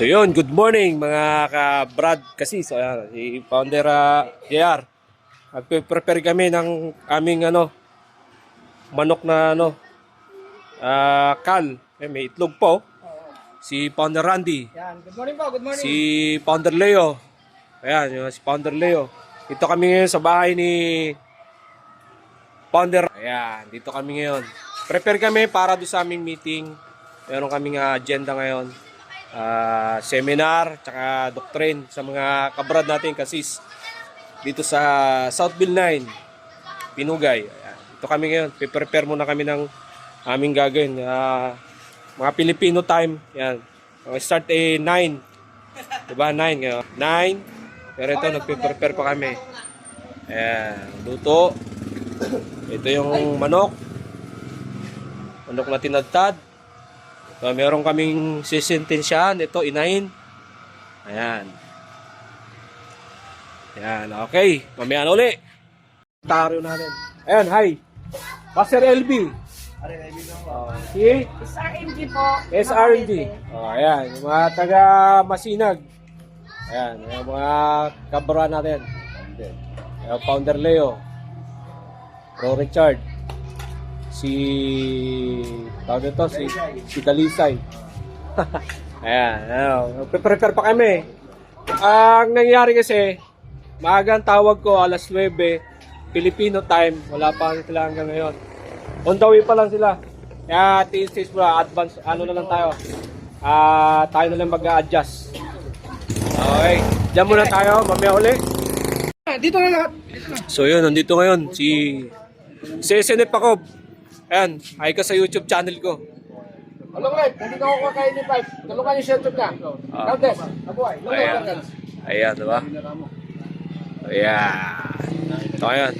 So yun, good morning mga ka-Brad kasi so ayan, si Founder JR. Prepare kami ng aming manok na kal. May itlog po. Si Founder Randy. Yan, good morning po, good morning. Si Founder Leo. Ayan, yung si Founder Leo. Dito kami ngayon sa bahay ni Founder. Ayan, dito kami ngayon. Prepare kami para doon sa aming meeting. Meron kaming agenda ngayon. Seminar, tsaka doctrine sa mga kabrad natin kasis dito sa Southville 9, Pinugay. Ayan. Dito kami ngayon. Prepare muna kami ng aming gagawin. Mga Filipino time. Yan. Start 9. Diba? 9 ngayon. 9. Pero ito, nagpe-prepare pa kami. Ayan. Luto. Ito yung manok. Manok na tinadtad. So, meron kaming sisintensyahan. Ito, inahin. Ayan. Ayan, okay. Mamaya na uli. Taryo natin. Ayan, hi. Pastor LB. Si? SRMG po. SRMG. Ayan, yung mga taga Masinag. Ayan, yung mga kabra natin. Ayan, Founder Leo. Bro Richard. Si Kalisay. Ayan, prepare pa kami. Ang nangyari kasi, maagang tawag ko alas 9, Filipino time. Wala pa sila hanggang ngayon. On the way pa lang sila. Kaya TSS muna, advance, na lang tayo. Tayo na lang mag-a-adjust. Okay, dyan muna tayo, mamaya uli. Dito na lahat. So yun, nandito ngayon si SNF Pacob. Ayan, hi ka sa YouTube channel ko. Hello, Red. Nandito ako kay ni Pipe. Tulungan yung YouTube niya. Countess, abuhay. Ayan, ayan, diba? Ayan. Ito ngayon.